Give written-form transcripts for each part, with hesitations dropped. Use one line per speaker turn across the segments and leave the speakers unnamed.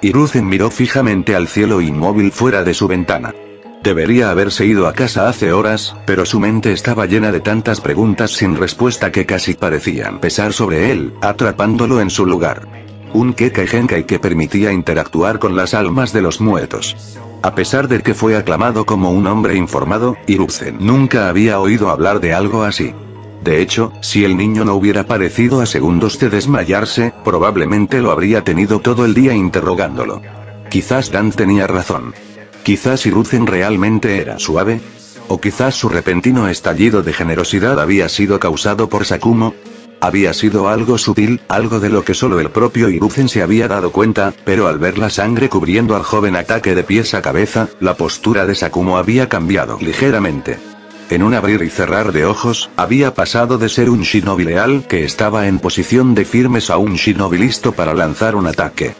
Hiruzen miró fijamente al cielo inmóvil fuera de su ventana. Debería haberse ido a casa hace horas, pero su mente estaba llena de tantas preguntas sin respuesta que casi parecían pesar sobre él, atrapándolo en su lugar. Un Kekkei Genkai que permitía interactuar con las almas de los muertos. A pesar de que fue aclamado como un hombre informado, Hiruzen nunca había oído hablar de algo así. De hecho, si el niño no hubiera parecido a segundos de desmayarse, probablemente lo habría tenido todo el día interrogándolo. Quizás Dan tenía razón. Quizás Hiruzen realmente era suave. O quizás su repentino estallido de generosidad había sido causado por Sakumo. Había sido algo sutil, algo de lo que solo el propio Hiruzen se había dado cuenta, pero al ver la sangre cubriendo al joven ataque de pies a cabeza, la postura de Sakumo había cambiado ligeramente. En un abrir y cerrar de ojos, había pasado de ser un shinobi leal que estaba en posición de firmes a un shinobi listo para lanzar un ataque.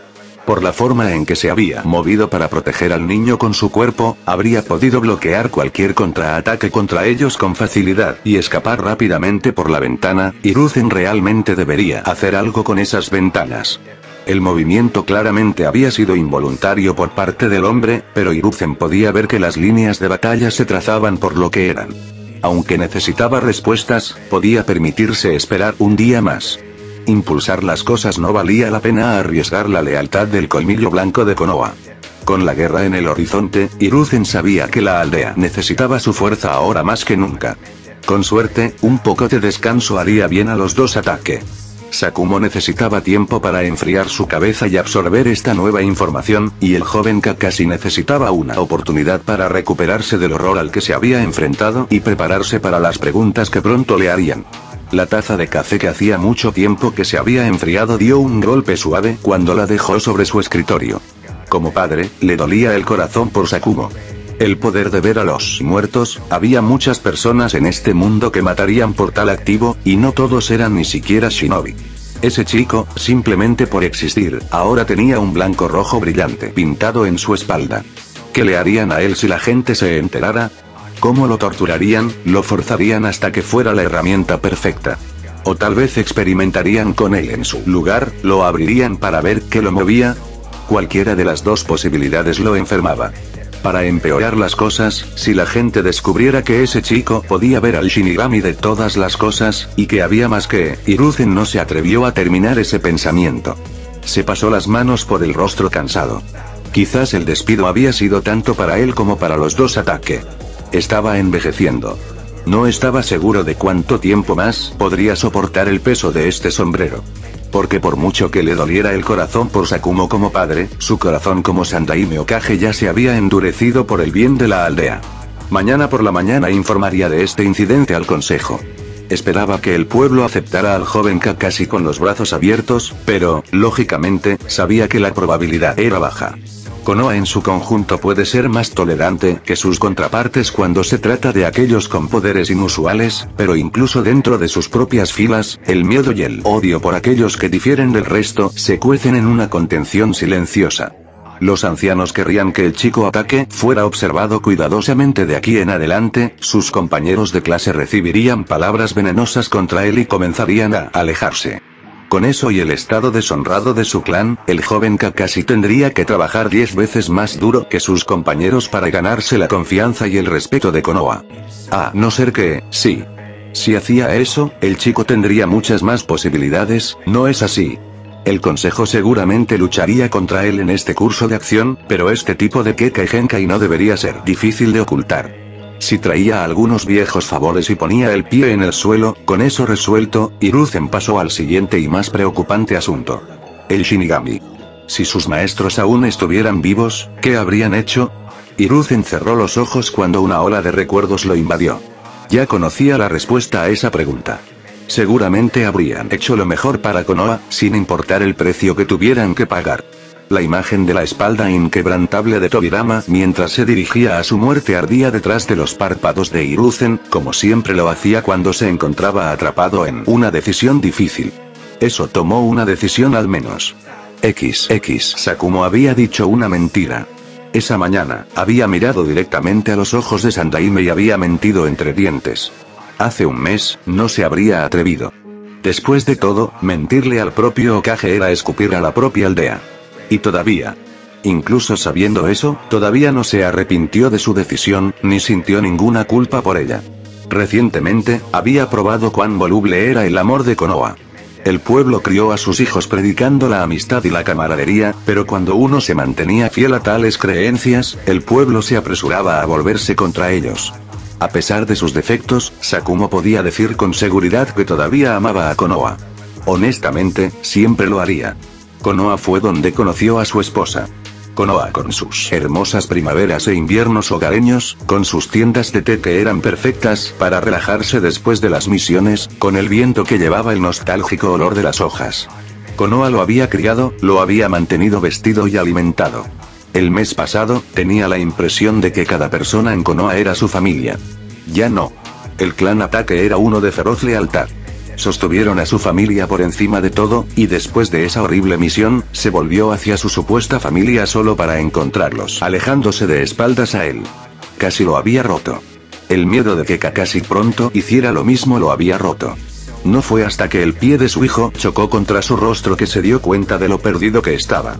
Por la forma en que se había movido para proteger al niño con su cuerpo, habría podido bloquear cualquier contraataque contra ellos con facilidad y escapar rápidamente por la ventana. Hiruzen realmente debería hacer algo con esas ventanas. El movimiento claramente había sido involuntario por parte del hombre, pero Hiruzen podía ver que las líneas de batalla se trazaban por lo que eran. Aunque necesitaba respuestas, podía permitirse esperar un día más. Impulsar las cosas no valía la pena arriesgar la lealtad del colmillo blanco de Konoha. Con la guerra en el horizonte, Hiruzen sabía que la aldea necesitaba su fuerza ahora más que nunca. Con suerte, un poco de descanso haría bien a los dos ataques. Sakumo necesitaba tiempo para enfriar su cabeza y absorber esta nueva información, y el joven Kakashi necesitaba una oportunidad para recuperarse del horror al que se había enfrentado y prepararse para las preguntas que pronto le harían. La taza de café que hacía mucho tiempo que se había enfriado dio un golpe suave cuando la dejó sobre su escritorio. Como padre, le dolía el corazón por Sakumo. El poder de ver a los muertos, había muchas personas en este mundo que matarían por tal activo, y no todos eran ni siquiera shinobi. Ese chico, simplemente por existir, ahora tenía un blanco rojo brillante pintado en su espalda. ¿Qué le harían a él si la gente se enterara? ¿Cómo lo torturarían? Lo forzarían hasta que fuera la herramienta perfecta. O tal vez experimentarían con él en su lugar, lo abrirían para ver qué lo movía. Cualquiera de las dos posibilidades lo enfermaba. Para empeorar las cosas, si la gente descubriera que ese chico podía ver al Shinigami de todas las cosas, y que había más que, Hiruzen no se atrevió a terminar ese pensamiento. Se pasó las manos por el rostro cansado. Quizás el despido había sido tanto para él como para los dos ataque. Estaba envejeciendo. No estaba seguro de cuánto tiempo más podría soportar el peso de este sombrero. Porque por mucho que le doliera el corazón por Sakumo como padre, su corazón como Sandaime Hokage ya se había endurecido por el bien de la aldea. Mañana por la mañana informaría de este incidente al consejo. Esperaba que el pueblo aceptara al joven Kakashi con los brazos abiertos, pero, lógicamente, sabía que la probabilidad era baja. Konoha en su conjunto puede ser más tolerante que sus contrapartes cuando se trata de aquellos con poderes inusuales, pero incluso dentro de sus propias filas, el miedo y el odio por aquellos que difieren del resto se cuecen en una contención silenciosa. Los ancianos querrían que el chico ataque fuera observado cuidadosamente de aquí en adelante, sus compañeros de clase recibirían palabras venenosas contra él y comenzarían a alejarse. Con eso y el estado deshonrado de su clan, el joven Kakashi tendría que trabajar 10 veces más duro que sus compañeros para ganarse la confianza y el respeto de Konoha. A no ser que, sí. Si hacía eso, el chico tendría muchas más posibilidades, ¿no es así? El consejo seguramente lucharía contra él en este curso de acción, pero este tipo de Kekkei Genkai no debería ser difícil de ocultar. Si traía algunos viejos favores y ponía el pie en el suelo, con eso resuelto, Hiruzen pasó al siguiente y más preocupante asunto. El Shinigami. Si sus maestros aún estuvieran vivos, ¿qué habrían hecho? Hiruzen cerró los ojos cuando una ola de recuerdos lo invadió. Ya conocía la respuesta a esa pregunta. Seguramente habrían hecho lo mejor para Konoha, sin importar el precio que tuvieran que pagar. La imagen de la espalda inquebrantable de Tobirama mientras se dirigía a su muerte ardía detrás de los párpados de Hiruzen, como siempre lo hacía cuando se encontraba atrapado en una decisión difícil. Eso tomó una decisión al menos. Sakumo había dicho una mentira. Esa mañana, había mirado directamente a los ojos de Sandaime y había mentido entre dientes. Hace un mes, no se habría atrevido. Después de todo, mentirle al propio Hokage era escupir a la propia aldea. Y todavía. Incluso sabiendo eso, todavía no se arrepintió de su decisión, ni sintió ninguna culpa por ella. Recientemente, había probado cuán voluble era el amor de Konoha. El pueblo crió a sus hijos predicando la amistad y la camaradería, pero cuando uno se mantenía fiel a tales creencias, el pueblo se apresuraba a volverse contra ellos. A pesar de sus defectos, Sakumo podía decir con seguridad que todavía amaba a Konoha. Honestamente, siempre lo haría. Konoha fue donde conoció a su esposa. Konoha con sus hermosas primaveras e inviernos hogareños, con sus tiendas de té que eran perfectas para relajarse después de las misiones, con el viento que llevaba el nostálgico olor de las hojas. Konoha lo había criado, lo había mantenido vestido y alimentado. El mes pasado, tenía la impresión de que cada persona en Konoha era su familia. Ya no. El clan Ataque era uno de feroz lealtad. Sostuvieron a su familia por encima de todo, y después de esa horrible misión, se volvió hacia su supuesta familia solo para encontrarlos alejándose de espaldas a él. Casi lo había roto. El miedo de que Kakashi pronto hiciera lo mismo lo había roto. No fue hasta que el pie de su hijo chocó contra su rostro que se dio cuenta de lo perdido que estaba.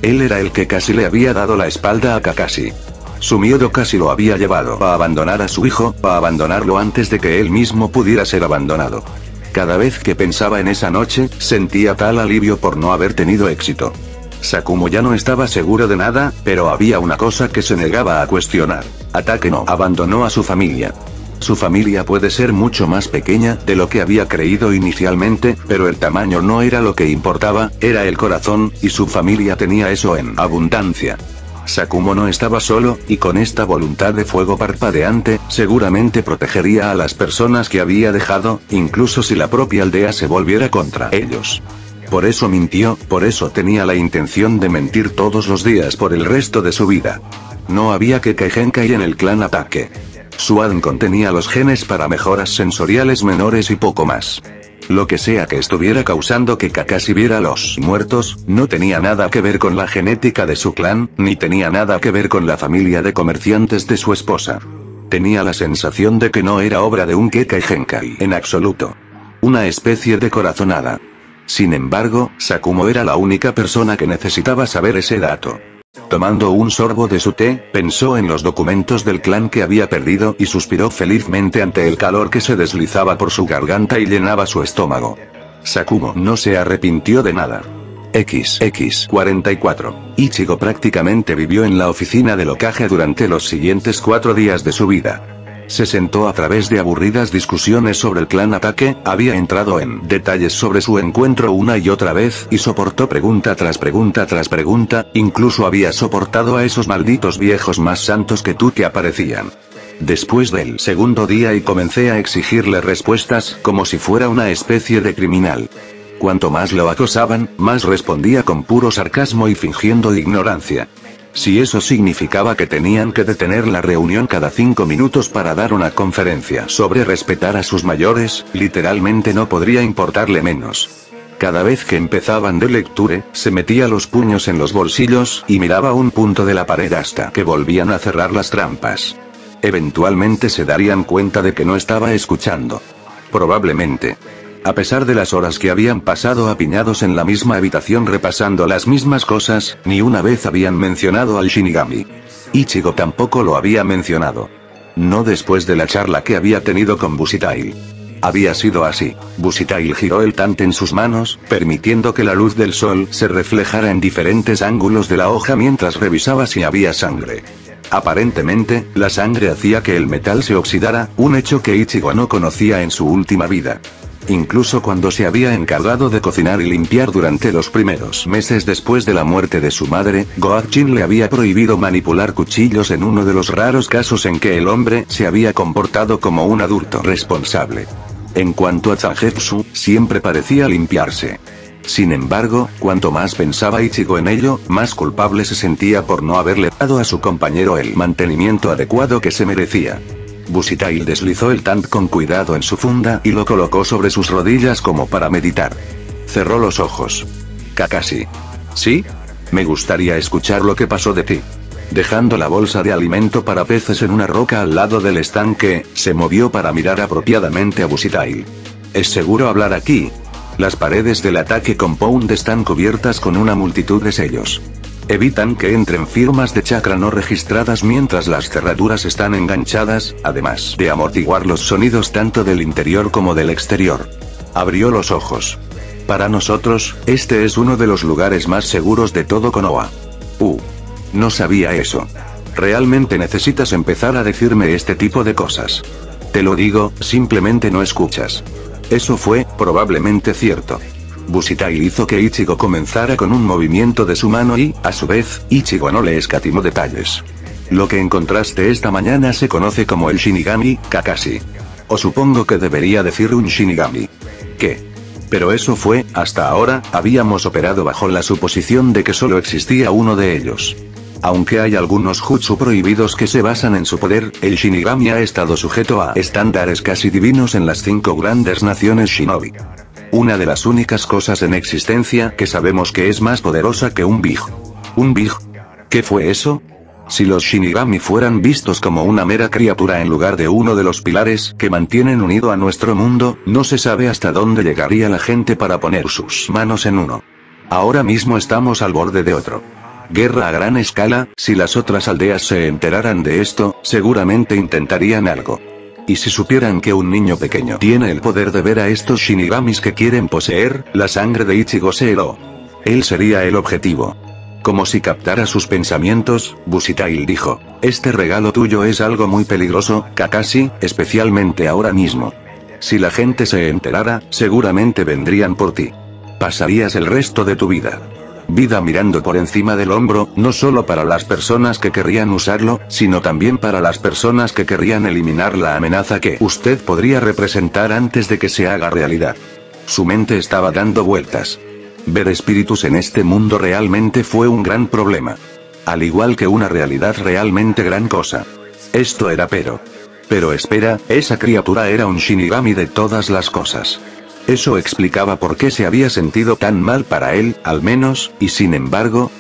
Él era el que casi le había dado la espalda a Kakashi. Su miedo casi lo había llevado a abandonar a su hijo, a abandonarlo antes de que él mismo pudiera ser abandonado. Cada vez que pensaba en esa noche, sentía tal alivio por no haber tenido éxito. Sakumo ya no estaba seguro de nada, pero había una cosa que se negaba a cuestionar. Ataque no abandonó a su familia. Su familia puede ser mucho más pequeña de lo que había creído inicialmente, pero el tamaño no era lo que importaba, era el corazón, y su familia tenía eso en abundancia. Sakumo no estaba solo, y con esta voluntad de fuego parpadeante, seguramente protegería a las personas que había dejado, incluso si la propia aldea se volviera contra ellos. Por eso mintió, por eso tenía la intención de mentir todos los días por el resto de su vida. No había Kekkei en el clan Ataque. Suan contenía los genes para mejoras sensoriales menores y poco más. Lo que sea que estuviera causando que Kakashi viera a los muertos, no tenía nada que ver con la genética de su clan, ni tenía nada que ver con la familia de comerciantes de su esposa. Tenía la sensación de que no era obra de un Kekkei en absoluto. Una especie de corazonada. Sin embargo, Sakumo era la única persona que necesitaba saber ese dato. Tomando un sorbo de su té, pensó en los documentos del clan que había perdido y suspiró felizmente ante el calor que se deslizaba por su garganta y llenaba su estómago. Sakumo no se arrepintió de nada. XX44. Ichigo prácticamente vivió en la oficina del Hokage durante los siguientes 4 días de su vida. Se sentó a través de aburridas discusiones sobre el clan Ataque, había entrado en detalles sobre su encuentro una y otra vez y soportó pregunta tras pregunta tras pregunta, incluso había soportado a esos malditos viejos más santos que tú que aparecían. Después del segundo día y comencé a exigirle respuestas, como si fuera una especie de criminal. Cuanto más lo acosaban, más respondía con puro sarcasmo y fingiendo ignorancia. Si eso significaba que tenían que detener la reunión cada 5 minutos para dar una conferencia sobre respetar a sus mayores, literalmente no podría importarle menos. Cada vez que empezaban de lecture, se metía los puños en los bolsillos y miraba un punto de la pared hasta que volvían a cerrar las trampas. Eventualmente se darían cuenta de que no estaba escuchando. Probablemente. A pesar de las horas que habían pasado apiñados en la misma habitación repasando las mismas cosas, ni una vez habían mencionado al Shinigami. Ichigo tampoco lo había mencionado. No después de la charla que había tenido con Busitail. Había sido así. Busitail giró el tante en sus manos, permitiendo que la luz del sol se reflejara en diferentes ángulos de la hoja mientras revisaba si había sangre. Aparentemente, la sangre hacía que el metal se oxidara, un hecho que Ichigo no conocía en su última vida. Incluso cuando se había encargado de cocinar y limpiar durante los primeros meses después de la muerte de su madre, Gohan le había prohibido manipular cuchillos en uno de los raros casos en que el hombre se había comportado como un adulto responsable. En cuanto a Zangetsu, siempre parecía limpiarse. Sin embargo, cuanto más pensaba Ichigo en ello, más culpable se sentía por no haberle dado a su compañero el mantenimiento adecuado que se merecía. Busitail deslizó el tant con cuidado en su funda y lo colocó sobre sus rodillas como para meditar. Cerró los ojos. Kakashi. ¿Sí? Me gustaría escuchar lo que pasó de ti. Dejando la bolsa de alimento para peces en una roca al lado del estanque, se movió para mirar apropiadamente a Busitail. ¿Es seguro hablar aquí? Las paredes del Ataque Compound están cubiertas con una multitud de sellos. Evitan que entren firmas de chakra no registradas mientras las cerraduras están enganchadas, además de amortiguar los sonidos tanto del interior como del exterior. Abrió los ojos. Para nosotros, este es uno de los lugares más seguros de todo Konoha. No sabía eso. Realmente necesitas empezar a decirme este tipo de cosas. Te lo digo, simplemente no escuchas. Eso fue, probablemente cierto. Bushitai hizo que Ichigo comenzara con un movimiento de su mano y, a su vez, Ichigo no le escatimó detalles. Lo que encontraste esta mañana se conoce como el Shinigami, Kakashi. O supongo que debería decir un Shinigami. ¿Qué? Pero eso fue, hasta ahora, habíamos operado bajo la suposición de que solo existía uno de ellos. Aunque hay algunos jutsu prohibidos que se basan en su poder, el Shinigami ha estado sujeto a estándares casi divinos en las 5 grandes naciones shinobi. Una de las únicas cosas en existencia que sabemos que es más poderosa que un Big. ¿Un Big? ¿Qué fue eso? Si los Shinigami fueran vistos como una mera criatura en lugar de uno de los pilares que mantienen unido a nuestro mundo, no se sabe hasta dónde llegaría la gente para poner sus manos en uno. Ahora mismo estamos al borde de otro. Guerra a gran escala. Si las otras aldeas se enteraran de esto, seguramente intentarían algo. Y si supieran que un niño pequeño tiene el poder de ver a estos Shinigamis que quieren poseer, la sangre de Ichigo se heló. Él sería el objetivo. Como si captara sus pensamientos, Bushitai dijo, este regalo tuyo es algo muy peligroso, Kakashi, especialmente ahora mismo. Si la gente se enterara, seguramente vendrían por ti. Pasarías el resto de tu vida mirando por encima del hombro, no solo para las personas que querrían usarlo, sino también para las personas que querrían eliminar la amenaza que usted podría representar antes de que se haga realidad. Su mente estaba dando vueltas. Ver espíritus en este mundo realmente fue un gran problema. Al igual que una realidad realmente gran cosa. Esto era Pero espera, esa criatura era un Shinigami de todas las cosas. Eso explicaba por qué se había sentido tan mal para él, al menos, y sin embargo,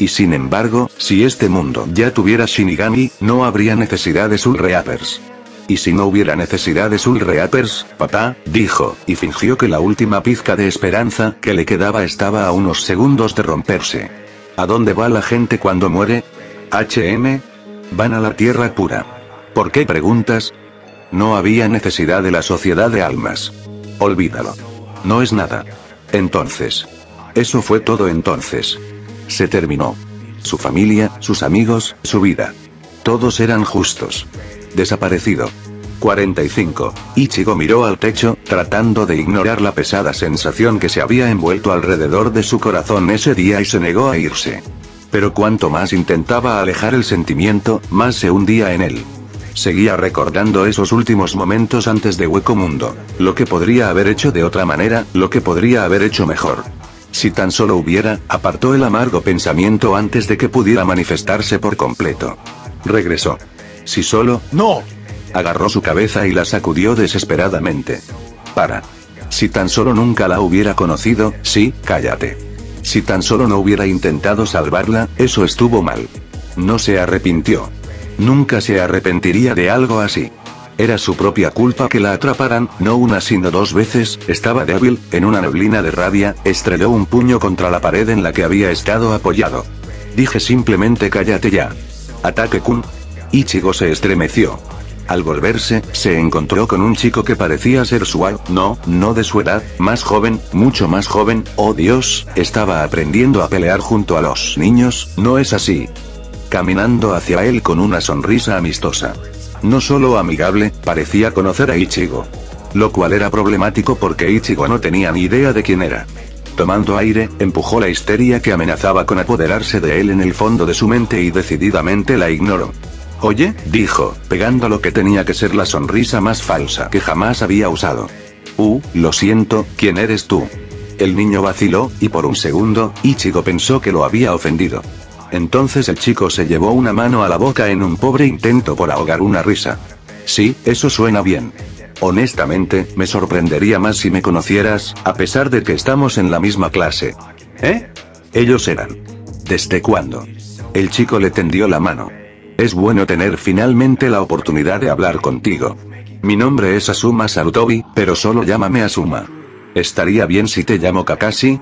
si este mundo ya tuviera Shinigami, no habría necesidad de Soul Reapers. Y si no hubiera necesidad de Soul Reapers, papá, dijo, y fingió que la última pizca de esperanza que le quedaba estaba a unos segundos de romperse. ¿A dónde va la gente cuando muere? Van a la tierra pura. ¿Por qué preguntas? No había necesidad de la sociedad de almas. Olvídalo. No es nada. Entonces. Eso fue todo entonces. Se terminó. Su familia, sus amigos, su vida. Todos eran justos. Desaparecido. 45. Ichigo miró al techo, tratando de ignorar la pesada sensación que se había envuelto alrededor de su corazón ese día y se negó a irse. Pero cuanto más intentaba alejar el sentimiento, más se hundía en él. Seguía recordando esos últimos momentos antes de Hueco Mundo. Lo que podría haber hecho de otra manera, lo que podría haber hecho mejor. Si tan solo hubiera, apartó el amargo pensamiento antes de que pudiera manifestarse por completo. Regresó. Si solo... ¡No! Agarró su cabeza y la sacudió desesperadamente. Para. Si tan solo nunca la hubiera conocido, sí, cállate. Si tan solo no hubiera intentado salvarla, eso estuvo mal. No se arrepintió. Nunca se arrepentiría de algo así. Era su propia culpa que la atraparan, no una sino 2 veces, estaba débil, en una neblina de rabia, estrelló un puño contra la pared en la que había estado apoyado. Dije simplemente cállate ya. Ataque-kun. Ichigo se estremeció. Al volverse, se encontró con un chico que parecía ser no de su edad, más joven, mucho más joven, oh Dios, estaba aprendiendo a pelear junto a los niños, ¿no es así? Caminando hacia él con una sonrisa amistosa. No solo amigable, parecía conocer a Ichigo. Lo cual era problemático porque Ichigo no tenía ni idea de quién era. Tomando aire, empujó la histeria que amenazaba con apoderarse de él en el fondo de su mente y decididamente la ignoró. Oye, dijo, pegando lo que tenía que ser la sonrisa más falsa que jamás había usado. Lo siento, ¿quién eres tú? El niño vaciló, y por un segundo, Ichigo pensó que lo había ofendido. Entonces el chico se llevó una mano a la boca en un pobre intento por ahogar una risa. Sí, eso suena bien. Honestamente, me sorprendería más si me conocieras, a pesar de que estamos en la misma clase. Ellos eran. ¿Desde cuándo? El chico le tendió la mano. Es bueno tener finalmente la oportunidad de hablar contigo. Mi nombre es Asuma Sarutobi, pero solo llámame Asuma. ¿Estaría bien si te llamo Kakashi?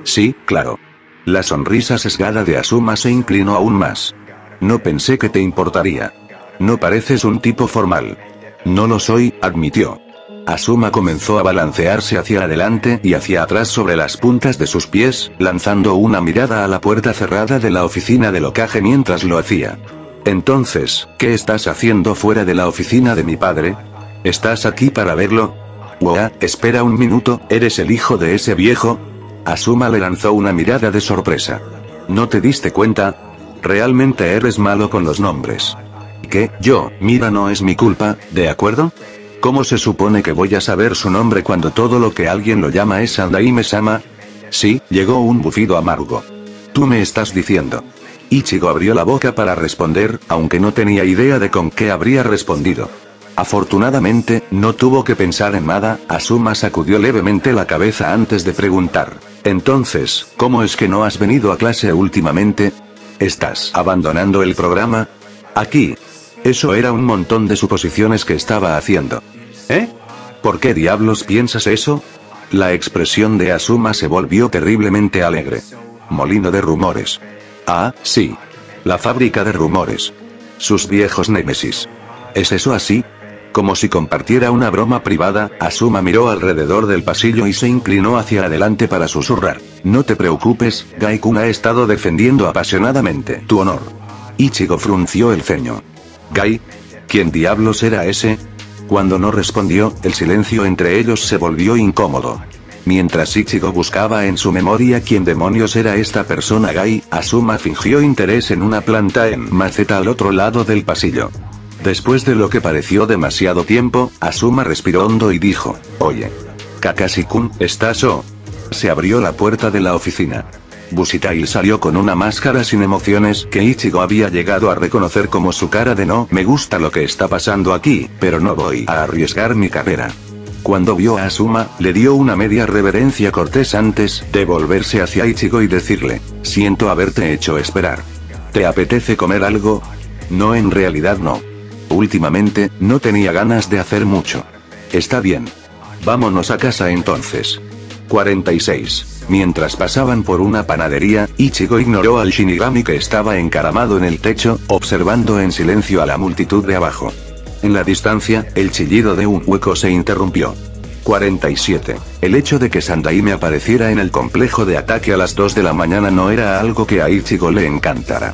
Sí, claro. La sonrisa sesgada de Asuma se inclinó aún más. No pensé que te importaría. No pareces un tipo formal. No lo soy, admitió. Asuma comenzó a balancearse hacia adelante y hacia atrás sobre las puntas de sus pies, lanzando una mirada a la puerta cerrada de la oficina de locaje mientras lo hacía. Entonces, ¿qué estás haciendo fuera de la oficina de mi padre? ¿Estás aquí para verlo? Wow, espera un minuto, ¿eres el hijo de ese viejo? Asuma le lanzó una mirada de sorpresa. ¿No te diste cuenta? Realmente eres malo con los nombres. ¿Qué? Mira, no es mi culpa, ¿de acuerdo? ¿Cómo se supone que voy a saber su nombre cuando todo lo que alguien lo llama es Sandaime-sama? Sí, llegó un bufido amargo. ¿Tú me estás diciendo? Ichigo abrió la boca para responder, aunque no tenía idea de con qué habría respondido. Afortunadamente, no tuvo que pensar en nada, Asuma sacudió levemente la cabeza antes de preguntar. Entonces, ¿cómo es que no has venido a clase últimamente? ¿Estás abandonando el programa? Aquí. Eso era un montón de suposiciones que estaba haciendo. ¿Eh? ¿Por qué diablos piensas eso? La expresión de Asuma se volvió terriblemente alegre. Molino de rumores. Ah, sí. La fábrica de rumores. Sus viejos némesis. ¿Es eso así? Como si compartiera una broma privada, Asuma miró alrededor del pasillo y se inclinó hacia adelante para susurrar. No te preocupes, Gai-kun ha estado defendiendo apasionadamente tu honor. Ichigo frunció el ceño. ¿Gai? ¿Quién diablos era ese? Cuando no respondió, el silencio entre ellos se volvió incómodo. Mientras Ichigo buscaba en su memoria quién demonios era esta persona Gai, Asuma fingió interés en una planta en maceta al otro lado del pasillo. Después de lo que pareció demasiado tiempo, Asuma respiró hondo y dijo, oye. Kakashi-kun, ¿estás o? Se abrió la puerta de la oficina. Busitail salió con una máscara sin emociones que Ichigo había llegado a reconocer como su cara de no me gusta lo que está pasando aquí, pero no voy a arriesgar mi carrera. Cuando vio a Asuma, le dio una media reverencia cortés antes de volverse hacia Ichigo y decirle, siento haberte hecho esperar. ¿Te apetece comer algo? No, en realidad no. Últimamente, no tenía ganas de hacer mucho. Está bien. Vámonos a casa entonces. 46. Mientras pasaban por una panadería, Ichigo ignoró al Shinigami que estaba encaramado en el techo, observando en silencio a la multitud de abajo. En la distancia, el chillido de un hueco se interrumpió. 47. El hecho de que Sandaime apareciera en el complejo de ataque a las 2 de la mañana no era algo que a Ichigo le encantara.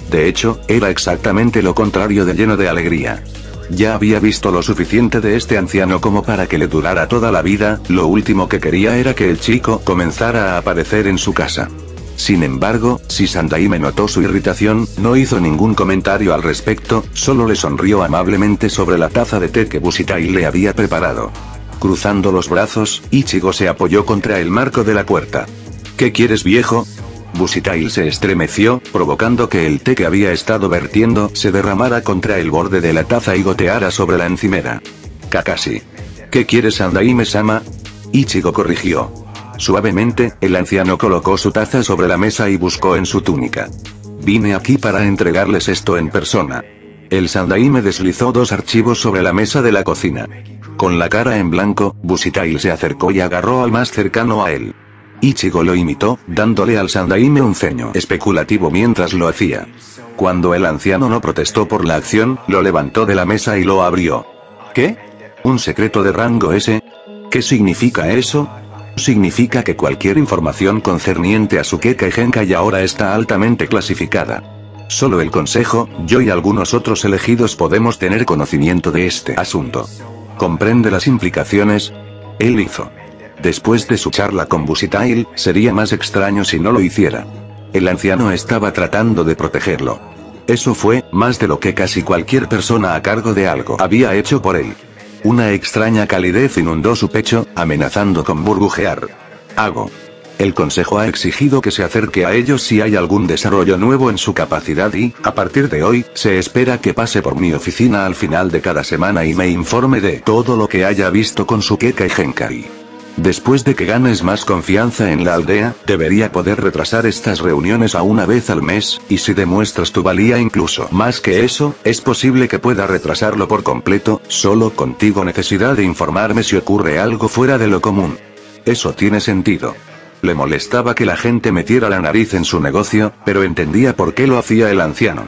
De hecho, era exactamente lo contrario de lleno de alegría. Ya había visto lo suficiente de este anciano como para que le durara toda la vida, lo último que quería era que el chico comenzara a aparecer en su casa. Sin embargo, si Sandaime notó su irritación, no hizo ningún comentario al respecto, solo le sonrió amablemente sobre la taza de té que Bushitai le había preparado. Cruzando los brazos, Ichigo se apoyó contra el marco de la puerta. ¿Qué quieres, viejo? Bushitai se estremeció, provocando que el té que había estado vertiendo se derramara contra el borde de la taza y goteara sobre la encimera. Kakashi. ¿Qué quieres, Sandaime-sama? Ichigo corrigió. Suavemente, el anciano colocó su taza sobre la mesa y buscó en su túnica. Vine aquí para entregarles esto en persona. El Sandaime deslizó 2 archivos sobre la mesa de la cocina. Con la cara en blanco, Bushitai se acercó y agarró al más cercano a él. Ichigo lo imitó, dándole al Sandaime un ceño especulativo mientras lo hacía. Cuando el anciano no protestó por la acción, lo levantó de la mesa y lo abrió. ¿Qué? ¿Un secreto de rango S? ¿Qué significa eso? Significa que cualquier información concerniente a Sukeka y Genkai ahora está altamente clasificada. Solo el consejo, yo y algunos otros elegidos podemos tener conocimiento de este asunto. ¿Comprende las implicaciones? Él hizo. Después de su charla con Bushitai, sería más extraño si no lo hiciera. El anciano estaba tratando de protegerlo. Eso fue, más de lo que casi cualquier persona a cargo de algo había hecho por él. Una extraña calidez inundó su pecho, amenazando con burbujear. Hago. El consejo ha exigido que se acerque a ellos si hay algún desarrollo nuevo en su capacidad y, a partir de hoy, se espera que pase por mi oficina al final de cada semana y me informe de todo lo que haya visto con Sukeka y Genkai. Después de que ganes más confianza en la aldea, debería poder retrasar estas reuniones a una vez al mes, y si demuestras tu valía incluso más que eso, es posible que pueda retrasarlo por completo, solo contigo necesidad de informarme si ocurre algo fuera de lo común. Eso tiene sentido. Le molestaba que la gente metiera la nariz en su negocio, pero entendía por qué lo hacía el anciano.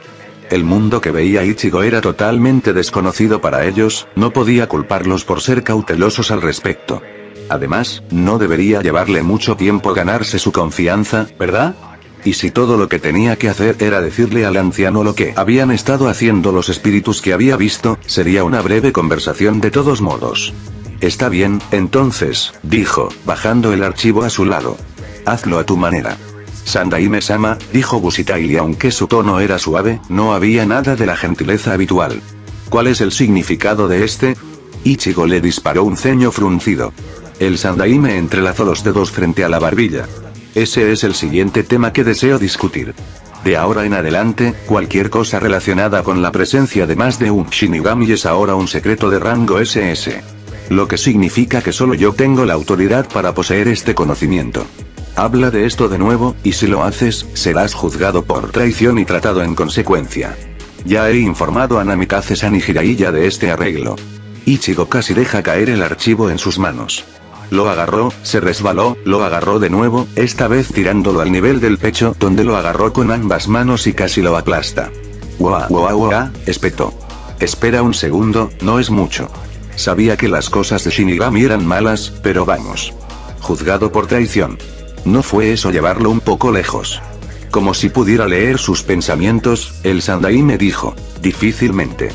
El mundo que veía Ichigo era totalmente desconocido para ellos, no podía culparlos por ser cautelosos al respecto. Además, no debería llevarle mucho tiempo ganarse su confianza, ¿verdad? Y si todo lo que tenía que hacer era decirle al anciano lo que habían estado haciendo los espíritus que había visto, sería una breve conversación de todos modos. Está bien, entonces, dijo, bajando el archivo a su lado. Hazlo a tu manera. Sandaime-sama, dijo Bushitai, y aunque su tono era suave, no había nada de la gentileza habitual. ¿Cuál es el significado de este? Ichigo le disparó un ceño fruncido. El Sandaime entrelazó los dedos frente a la barbilla. Ese es el siguiente tema que deseo discutir. De ahora en adelante, cualquier cosa relacionada con la presencia de más de un Shinigami es ahora un secreto de rango SS. Lo que significa que solo yo tengo la autoridad para poseer este conocimiento. Habla de esto de nuevo, y si lo haces, serás juzgado por traición y tratado en consecuencia. Ya he informado a Namikaze-san y Jiraiya de este arreglo. Ichigo casi deja caer el archivo en sus manos. Lo agarró, se resbaló, lo agarró de nuevo, esta vez tirándolo al nivel del pecho, donde lo agarró con ambas manos y casi lo aplasta. ¡Guau! Espetó. Espera un segundo, no es mucho. Sabía que las cosas de Shinigami eran malas, pero vamos. Juzgado por traición. ¿No fue eso llevarlo un poco lejos? Como si pudiera leer sus pensamientos, el Sandaime dijo, difícilmente.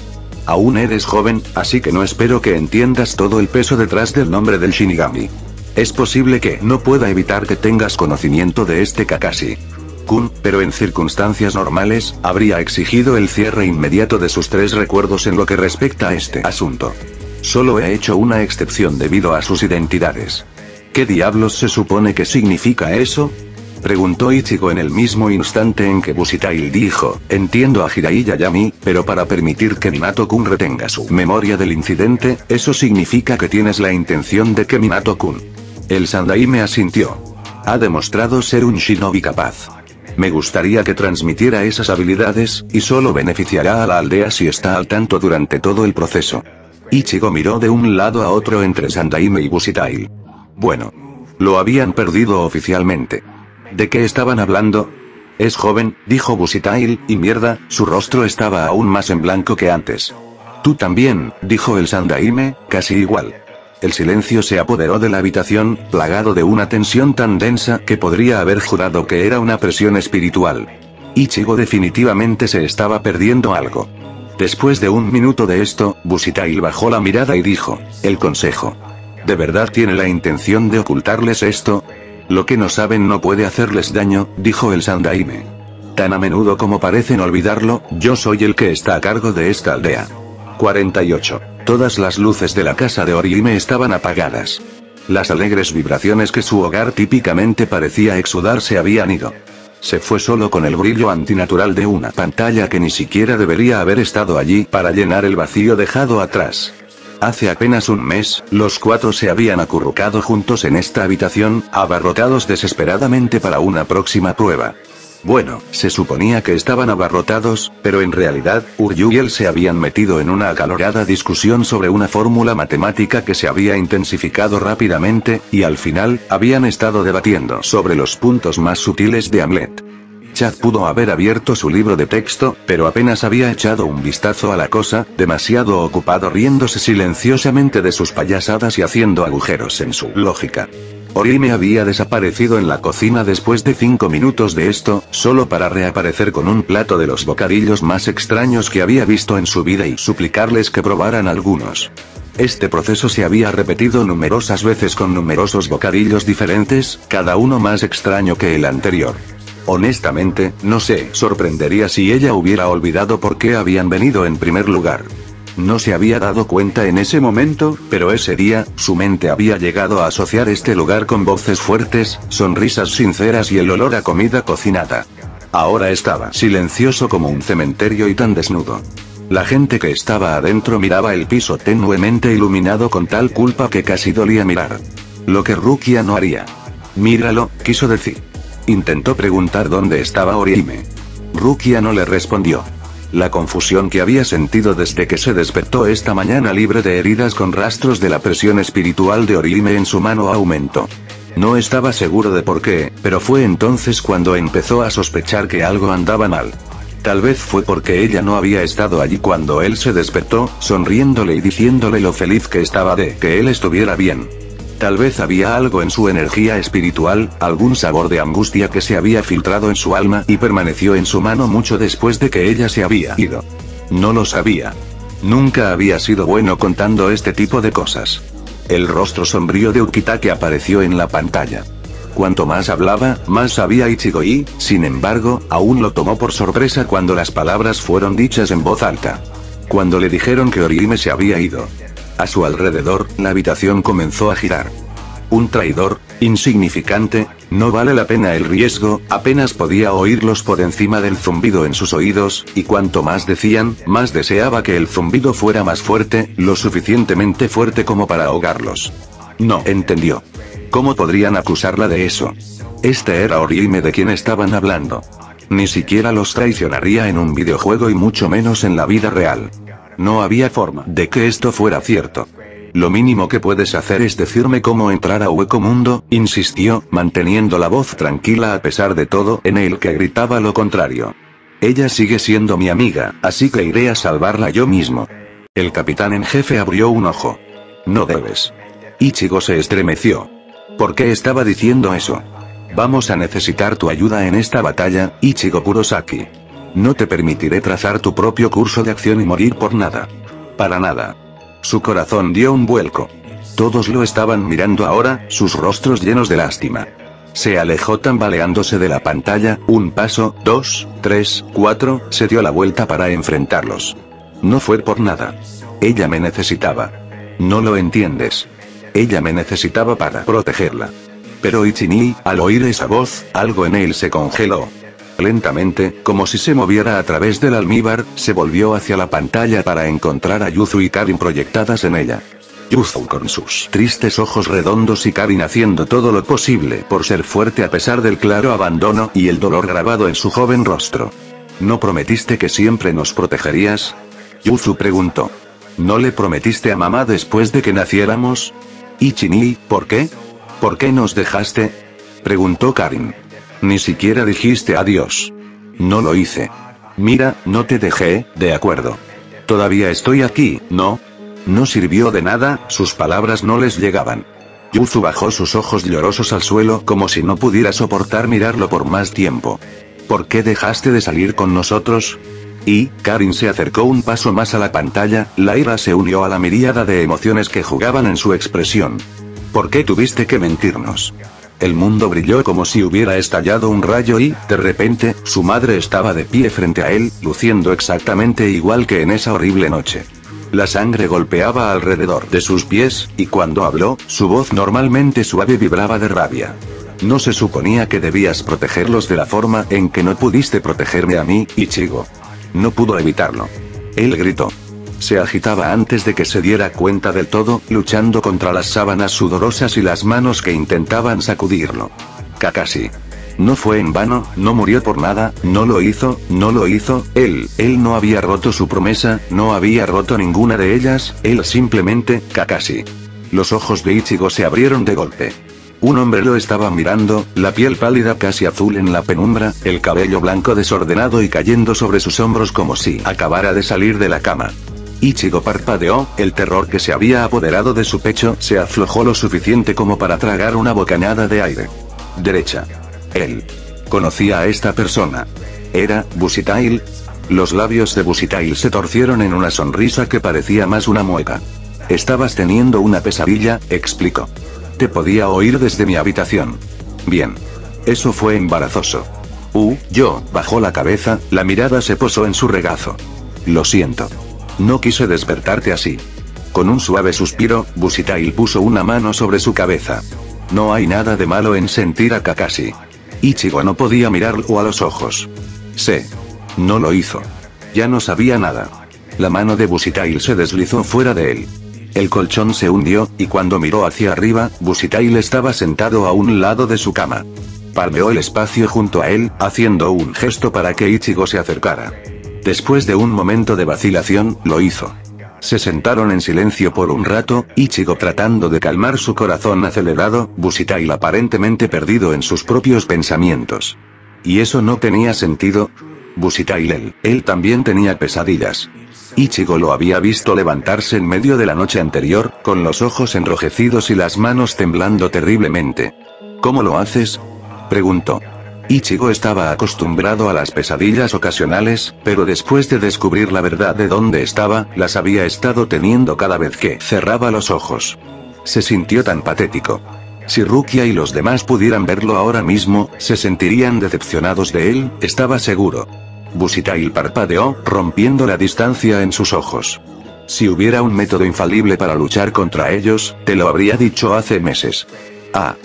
Aún eres joven, así que no espero que entiendas todo el peso detrás del nombre del Shinigami. Es posible que no pueda evitar que tengas conocimiento de este Kakashi-kun, pero en circunstancias normales, habría exigido el cierre inmediato de sus 3 recuerdos en lo que respecta a este asunto. Solo he hecho una excepción debido a sus identidades. ¿Qué diablos se supone que significa eso? Preguntó Ichigo en el mismo instante en que Bushitai dijo, entiendo a Jiraiya y a mí, pero para permitir que Minato-kun retenga su memoria del incidente, eso significa que tienes la intención de que Minato-kun. El Sandaime asintió. Ha demostrado ser un shinobi capaz. Me gustaría que transmitiera esas habilidades, y solo beneficiará a la aldea si está al tanto durante todo el proceso. Ichigo miró de un lado a otro entre Sandaime y Bushitai. Bueno. Lo habían perdido oficialmente. ¿De qué estaban hablando? Es joven, dijo Bushitai, y mierda, su rostro estaba aún más en blanco que antes. Tú también, dijo el Sandaime, casi igual. El silencio se apoderó de la habitación, plagado de una tensión tan densa que podría haber jurado que era una presión espiritual. Ichigo definitivamente se estaba perdiendo algo. Después de un minuto de esto, Bushitai bajó la mirada y dijo, el consejo. ¿De verdad tiene la intención de ocultarles esto? Lo que no saben no puede hacerles daño, dijo el Sandaime. Tan a menudo como parecen olvidarlo, yo soy el que está a cargo de esta aldea. 48. Todas las luces de la casa de Orihime estaban apagadas. Las alegres vibraciones que su hogar típicamente parecía exudar se habían ido. Se fue solo con el brillo antinatural de una pantalla que ni siquiera debería haber estado allí para llenar el vacío dejado atrás. Hace apenas un mes, los 4 se habían acurrucado juntos en esta habitación, abarrotados desesperadamente para una próxima prueba. Bueno, se suponía que estaban abarrotados, pero en realidad, Uryu y él se habían metido en una acalorada discusión sobre una fórmula matemática que se había intensificado rápidamente, y al final, habían estado debatiendo sobre los puntos más sutiles de Hamlet. Chad pudo haber abierto su libro de texto, pero apenas había echado un vistazo a la cosa, demasiado ocupado riéndose silenciosamente de sus payasadas y haciendo agujeros en su lógica. Orihime había desaparecido en la cocina después de 5 minutos de esto, solo para reaparecer con un plato de los bocadillos más extraños que había visto en su vida y suplicarles que probaran algunos. Este proceso se había repetido numerosas veces con numerosos bocadillos diferentes, cada uno más extraño que el anterior. Honestamente, no se sorprendería si ella hubiera olvidado por qué habían venido en primer lugar. No se había dado cuenta en ese momento, pero ese día, su mente había llegado a asociar este lugar con voces fuertes, sonrisas sinceras y el olor a comida cocinada. Ahora estaba silencioso como un cementerio y tan desnudo. La gente que estaba adentro miraba el piso tenuemente iluminado con tal culpa que casi dolía mirar. Lo que Rukia no haría. Míralo, quiso decir. Intentó preguntar dónde estaba Orihime. Rukia no le respondió. La confusión que había sentido desde que se despertó esta mañana libre de heridas con rastros de la presión espiritual de Orihime en su mano aumentó. No estaba seguro de por qué, pero fue entonces cuando empezó a sospechar que algo andaba mal. Tal vez fue porque ella no había estado allí cuando él se despertó, sonriéndole y diciéndole lo feliz que estaba de que él estuviera bien. Tal vez había algo en su energía espiritual, algún sabor de angustia que se había filtrado en su alma y permaneció en su mano mucho después de que ella se había ido. No lo sabía. Nunca había sido bueno contando este tipo de cosas. El rostro sombrío de Ukitake apareció en la pantalla. Cuanto más hablaba, más sabía Ichigo y, sin embargo, aún lo tomó por sorpresa cuando las palabras fueron dichas en voz alta. Cuando le dijeron que Orihime se había ido. A su alrededor, la habitación comenzó a girar. Un traidor, insignificante, no vale la pena el riesgo, apenas podía oírlos por encima del zumbido en sus oídos, y cuanto más decían, más deseaba que el zumbido fuera más fuerte, lo suficientemente fuerte como para ahogarlos. No entendió. ¿Cómo podrían acusarla de eso? Este era Orihime de quien estaban hablando. Ni siquiera los traicionaría en un videojuego y mucho menos en la vida real. No había forma de que esto fuera cierto. Lo mínimo que puedes hacer es decirme cómo entrar a Hueco Mundo, insistió, manteniendo la voz tranquila a pesar de todo en el que gritaba lo contrario. Ella sigue siendo mi amiga, así que iré a salvarla yo mismo. El capitán en jefe abrió un ojo. No debes. Ichigo se estremeció. ¿Por qué estaba diciendo eso? Vamos a necesitar tu ayuda en esta batalla, Ichigo Kurosaki. No te permitiré trazar tu propio curso de acción y morir por nada. Para nada. Su corazón dio un vuelco. Todos lo estaban mirando ahora, sus rostros llenos de lástima. Se alejó tambaleándose de la pantalla, un paso, 2, 3, 4, se dio la vuelta para enfrentarlos. No fue por nada. Ella me necesitaba. No lo entiendes. Ella me necesitaba para protegerla. Pero Ichinii, al oír esa voz, algo en él se congeló. Lentamente, como si se moviera a través del almíbar, se volvió hacia la pantalla para encontrar a Yuzu y Karin proyectadas en ella. Yuzu con sus tristes ojos redondos y Karin haciendo todo lo posible por ser fuerte a pesar del claro abandono y el dolor grabado en su joven rostro. ¿No prometiste que siempre nos protegerías? Yuzu preguntó. ¿No le prometiste a mamá después de que naciéramos? Ichinii, ¿por qué? ¿Por qué nos dejaste? Preguntó Karin. Ni siquiera dijiste adiós. No lo hice. Mira, no te dejé, de acuerdo. Todavía estoy aquí, ¿no? No sirvió de nada, sus palabras no les llegaban. Yuzu bajó sus ojos llorosos al suelo como si no pudiera soportar mirarlo por más tiempo. ¿Por qué dejaste de salir con nosotros? Y, Karin se acercó un paso más a la pantalla, la ira se unió a la miríada de emociones que jugaban en su expresión. ¿Por qué tuviste que mentirnos? El mundo brilló como si hubiera estallado un rayo y, de repente, su madre estaba de pie frente a él, luciendo exactamente igual que en esa horrible noche. La sangre golpeaba alrededor de sus pies, y cuando habló, su voz normalmente suave vibraba de rabia. No se suponía que debías protegerlos de la forma en que no pudiste protegerme a mí, Ichigo. No pudo evitarlo. Él gritó. Se agitaba antes de que se diera cuenta del todo, luchando contra las sábanas sudorosas y las manos que intentaban sacudirlo. Kakashi. No fue en vano, no murió por nada, no lo hizo, él no había roto su promesa, no había roto ninguna de ellas, él simplemente, Kakashi. Los ojos de Ichigo se abrieron de golpe. Un hombre lo estaba mirando, la piel pálida casi azul en la penumbra, el cabello blanco desordenado y cayendo sobre sus hombros como si acabara de salir de la cama. Ichigo parpadeó, el terror que se había apoderado de su pecho se aflojó lo suficiente como para tragar una bocanada de aire. Derecha. Él. Conocía a esta persona. Era, Busitail. Los labios de Busitail se torcieron en una sonrisa que parecía más una mueca. Estabas teniendo una pesadilla, explicó. Te podía oír desde mi habitación. Bien. Eso fue embarazoso. Yo, bajó la cabeza, la mirada se posó en su regazo. Lo siento. No quise despertarte así. Con un suave suspiro, Busitail puso una mano sobre su cabeza. No hay nada de malo en sentir a Kakashi. Ichigo no podía mirarlo a los ojos. Sé. No lo hizo. Ya no sabía nada. La mano de Busitail se deslizó fuera de él. El colchón se hundió, y cuando miró hacia arriba, Busitail estaba sentado a un lado de su cama. Palmeó el espacio junto a él, haciendo un gesto para que Ichigo se acercara. Después de un momento de vacilación, lo hizo. Se sentaron en silencio por un rato, Ichigo tratando de calmar su corazón acelerado, Busitail aparentemente perdido en sus propios pensamientos. ¿Y eso no tenía sentido? Busitail él también tenía pesadillas. Ichigo lo había visto levantarse en medio de la noche anterior, con los ojos enrojecidos y las manos temblando terriblemente. ¿Cómo lo haces?, preguntó. Ichigo estaba acostumbrado a las pesadillas ocasionales, pero después de descubrir la verdad de dónde estaba, las había estado teniendo cada vez que cerraba los ojos. Se sintió tan patético. Si Rukia y los demás pudieran verlo ahora mismo, se sentirían decepcionados de él, estaba seguro. Busitail parpadeó, rompiendo la distancia en sus ojos. Si hubiera un método infalible para luchar contra ellos, te lo habría dicho hace meses. Ah.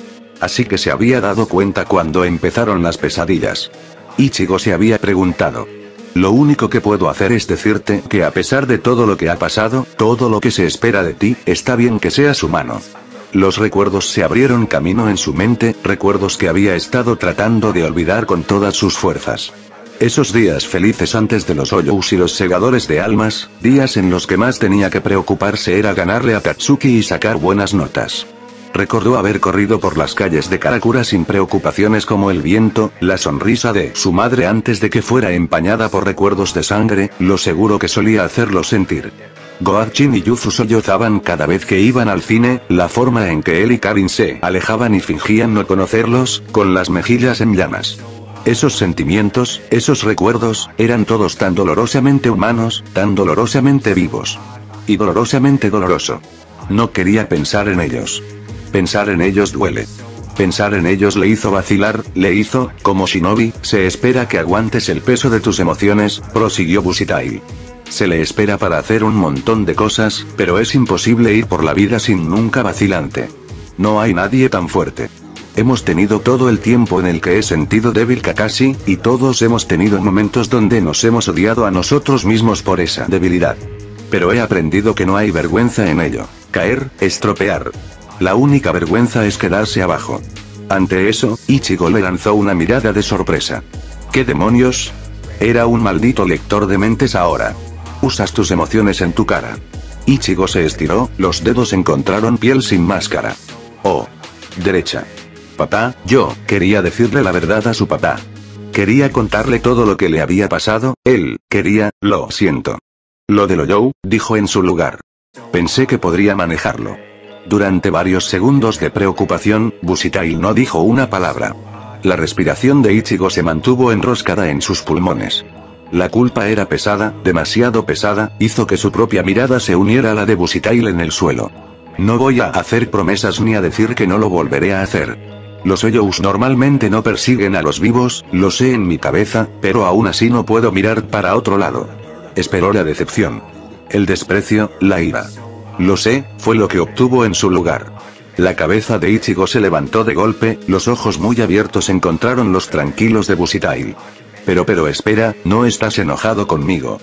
Así que se había dado cuenta cuando empezaron las pesadillas. Ichigo se había preguntado. Lo único que puedo hacer es decirte que a pesar de todo lo que ha pasado, todo lo que se espera de ti, está bien que seas humano. Los recuerdos se abrieron camino en su mente, recuerdos que había estado tratando de olvidar con todas sus fuerzas. Esos días felices antes de los Oyous y los segadores de almas, días en los que más tenía que preocuparse era ganarle a Katsuki y sacar buenas notas. Recordó haber corrido por las calles de Karakura sin preocupaciones como el viento, la sonrisa de su madre antes de que fuera empañada por recuerdos de sangre, lo seguro que solía hacerlo sentir. Goatchin y Yuzu sollozaban cada vez que iban al cine, la forma en que él y Karin se alejaban y fingían no conocerlos, con las mejillas en llamas. Esos sentimientos, esos recuerdos, eran todos tan dolorosamente humanos, tan dolorosamente vivos. Y dolorosamente doloroso. No quería pensar en ellos. Pensar en ellos duele. Pensar en ellos le hizo vacilar, le hizo, como Shinobi, se espera que aguantes el peso de tus emociones, prosiguió Busitail. Se le espera para hacer un montón de cosas, pero es imposible ir por la vida sin nunca vacilante. No hay nadie tan fuerte. Hemos tenido todo el tiempo en el que he sentido débil Kakashi, y todos hemos tenido momentos donde nos hemos odiado a nosotros mismos por esa debilidad. Pero he aprendido que no hay vergüenza en ello. Caer, estropear. La única vergüenza es quedarse abajo. Ante eso, Ichigo le lanzó una mirada de sorpresa. ¿Qué demonios? Era un maldito lector de mentes ahora. Usas tus emociones en tu cara. Ichigo se estiró, los dedos encontraron piel sin máscara. Oh. Derecha. Papá, yo quería decirle la verdad a su papá. Quería contarle todo lo que le había pasado, él quería, lo siento. Lo de Oyou, dijo en su lugar. Pensé que podría manejarlo. Durante varios segundos de preocupación, Busitail no dijo una palabra. La respiración de Ichigo se mantuvo enroscada en sus pulmones. La culpa era pesada, demasiado pesada, hizo que su propia mirada se uniera a la de Busitail en el suelo. No voy a hacer promesas ni a decir que no lo volveré a hacer. Los Oyous normalmente no persiguen a los vivos, lo sé en mi cabeza, pero aún así no puedo mirar para otro lado. Esperó la decepción. El desprecio, la ira. Lo sé, fue lo que obtuvo en su lugar. La cabeza de Ichigo se levantó de golpe, los ojos muy abiertos encontraron los tranquilos de Busitail. Pero espera, ¿no estás enojado conmigo?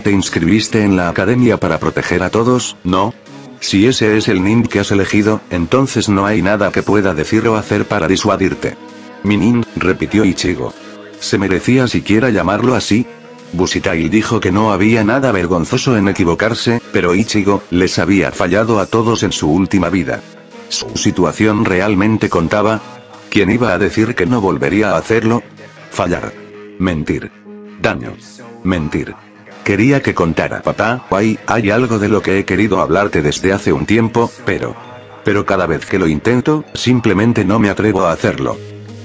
¿Te inscribiste en la academia para proteger a todos, no? Si ese es el nin que has elegido, entonces no hay nada que pueda decir o hacer para disuadirte. Mi nin, repitió Ichigo. ¿Se merecía siquiera llamarlo así? Busitail dijo que no había nada vergonzoso en equivocarse, pero Ichigo les había fallado a todos en su última vida. ¿Su situación realmente contaba? ¿Quién iba a decir que no volvería a hacerlo? Fallar. Mentir. Daño. Mentir. Quería que contara. Papá, hay algo de lo que he querido hablarte desde hace un tiempo, pero cada vez que lo intento, simplemente no me atrevo a hacerlo.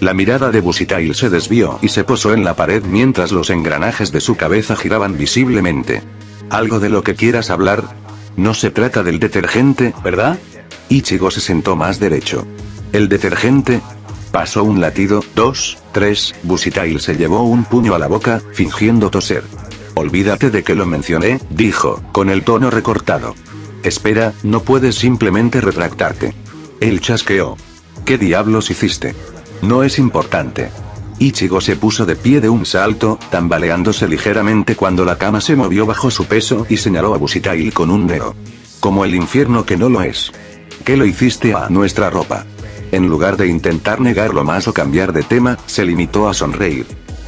La mirada de Busitail se desvió y se posó en la pared mientras los engranajes de su cabeza giraban visiblemente. ¿Algo de lo que quieras hablar? No se trata del detergente, ¿verdad? Ichigo se sentó más derecho. ¿El detergente? Pasó un latido, 2, 3, Busitail se llevó un puño a la boca, fingiendo toser. Olvídate de que lo mencioné, dijo, con el tono recortado. Espera, no puedes simplemente retractarte. Él chasqueó. ¿Qué diablos hiciste? No es importante. Ichigo se puso de pie de un salto, tambaleándose ligeramente cuando la cama se movió bajo su peso y señaló a Busitail con un dedo. Como el infierno que no lo es. ¿Qué lo hiciste a nuestra ropa? En lugar de intentar negarlo más o cambiar de tema, se limitó a sonreír.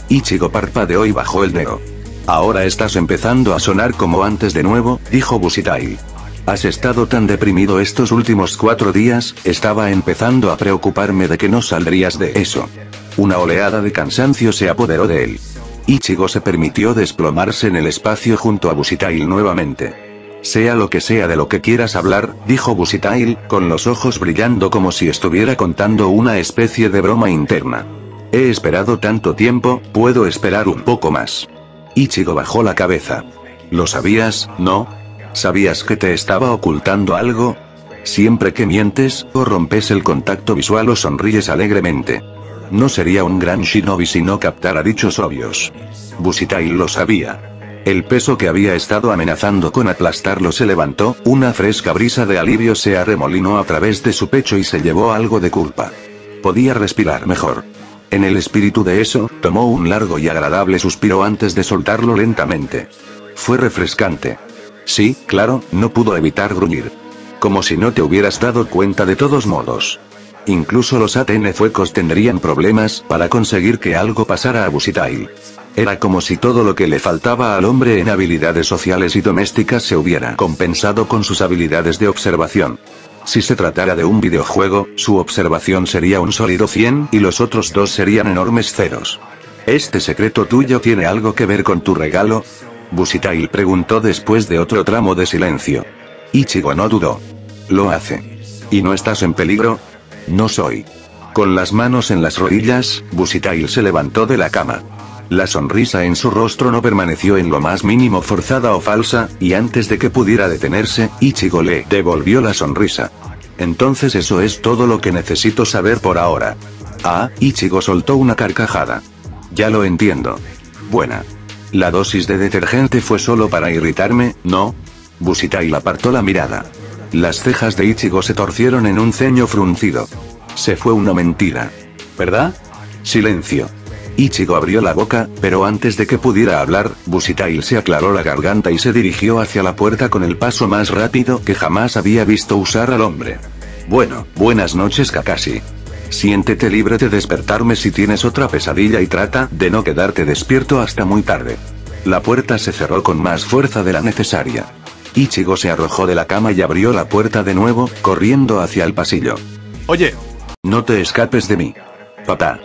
Ichigo parpadeó y bajó el dedo. Ahora estás empezando a sonar como antes de nuevo, dijo Busitail. Has estado tan deprimido estos últimos 4 días, estaba empezando a preocuparme de que no saldrías de eso. Una oleada de cansancio se apoderó de él. Ichigo se permitió desplomarse en el espacio junto a Busitail nuevamente. Sea lo que sea de lo que quieras hablar, dijo Busitail, con los ojos brillando como si estuviera contando una especie de broma interna. He esperado tanto tiempo, puedo esperar un poco más. Ichigo bajó la cabeza. ¿Lo sabías, no? ¿Sabías que te estaba ocultando algo? Siempre que mientes, o rompes el contacto visual o sonríes alegremente. No sería un gran shinobi si no captara dichos obvios. Busitail lo sabía. El peso que había estado amenazando con aplastarlo se levantó, una fresca brisa de alivio se arremolinó a través de su pecho y se llevó algo de culpa. Podía respirar mejor. En el espíritu de eso, tomó un largo y agradable suspiro antes de soltarlo lentamente. Fue refrescante. Sí, claro, no pudo evitar gruñir. Como si no te hubieras dado cuenta de todos modos. Incluso los ATN Fuecos tendrían problemas para conseguir que algo pasara a Busitail. Era como si todo lo que le faltaba al hombre en habilidades sociales y domésticas se hubiera compensado con sus habilidades de observación. Si se tratara de un videojuego, su observación sería un sólido 100 y los otros 2 serían enormes ceros. ¿Este secreto tuyo tiene algo que ver con tu regalo? Busitail preguntó después de otro tramo de silencio. Ichigo no dudó. Lo hace. ¿Y no estás en peligro? No soy. Con las manos en las rodillas, Busitail se levantó de la cama. La sonrisa en su rostro no permaneció en lo más mínimo forzada o falsa, y antes de que pudiera detenerse, Ichigo le devolvió la sonrisa. Entonces eso es todo lo que necesito saber por ahora. Ah, Ichigo soltó una carcajada. Ya lo entiendo. Buena. La dosis de detergente fue solo para irritarme, ¿no? Busitail apartó la mirada. Las cejas de Ichigo se torcieron en un ceño fruncido. Se fue una mentira. ¿Verdad? Silencio. Ichigo abrió la boca, pero antes de que pudiera hablar, Busitail se aclaró la garganta y se dirigió hacia la puerta con el paso más rápido que jamás había visto usar al hombre. Bueno, buenas noches Kakashi. Siéntete libre de despertarme si tienes otra pesadilla y trata de no quedarte despierto hasta muy tarde. La puerta se cerró con más fuerza de la necesaria. Ichigo se arrojó de la cama y abrió la puerta de nuevo, corriendo hacia el pasillo. Oye. No te escapes de mí. Papá.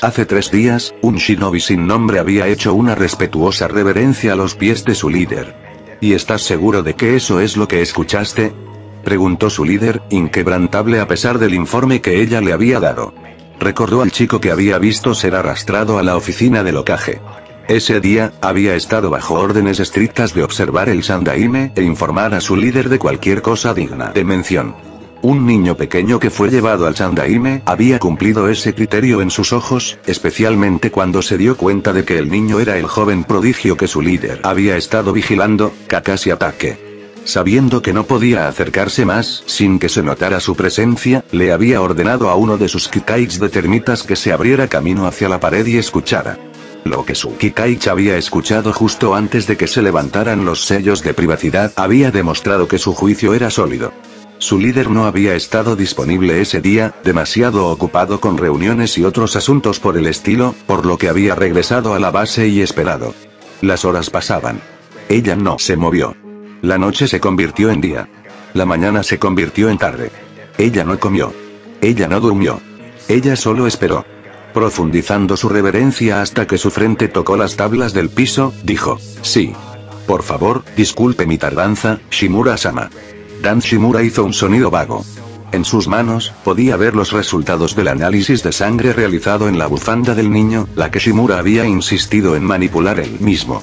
Hace 3 días, un shinobi sin nombre había hecho una respetuosa reverencia a los pies de su líder. ¿Y estás seguro de que eso es lo que escuchaste? Preguntó su líder, inquebrantable a pesar del informe que ella le había dado. Recordó al chico que había visto ser arrastrado a la oficina del Hokage. Ese día, había estado bajo órdenes estrictas de observar el Sandaime e informar a su líder de cualquier cosa digna de mención. Un niño pequeño que fue llevado al Sandaime había cumplido ese criterio en sus ojos, especialmente cuando se dio cuenta de que el niño era el joven prodigio que su líder había estado vigilando, Kakashi Atake. Sabiendo que no podía acercarse más sin que se notara su presencia, le había ordenado a uno de sus Kikaichi de termitas que se abriera camino hacia la pared y escuchara. Lo que su Kikaichi había escuchado justo antes de que se levantaran los sellos de privacidad había demostrado que su juicio era sólido. Su líder no había estado disponible ese día, demasiado ocupado con reuniones y otros asuntos por el estilo, por lo que había regresado a la base y esperado. Las horas pasaban. Ella no se movió. La noche se convirtió en día. La mañana se convirtió en tarde. Ella no comió. Ella no durmió. Ella solo esperó. Profundizando su reverencia hasta que su frente tocó las tablas del piso, dijo, sí. Por favor, disculpe mi tardanza, Shimura-sama. Dan Shimura hizo un sonido vago. En sus manos, podía ver los resultados del análisis de sangre realizado en la bufanda del niño, la que Shimura había insistido en manipular él mismo.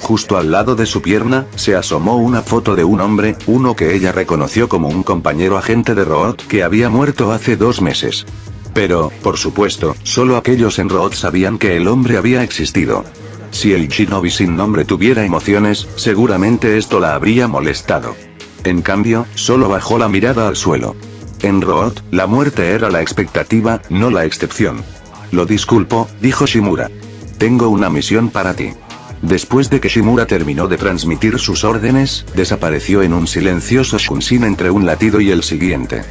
Justo al lado de su pierna, se asomó una foto de un hombre, uno que ella reconoció como un compañero agente de Root que había muerto hace 2 meses. Pero, por supuesto, solo aquellos en Root sabían que el hombre había existido. Si el shinobi sin nombre tuviera emociones, seguramente esto la habría molestado. En cambio, solo bajó la mirada al suelo. En Root, la muerte era la expectativa, no la excepción. Lo disculpo, dijo Shimura. Tengo una misión para ti. Después de que Shimura terminó de transmitir sus órdenes, desapareció en un silencioso shunshin entre un latido y el siguiente.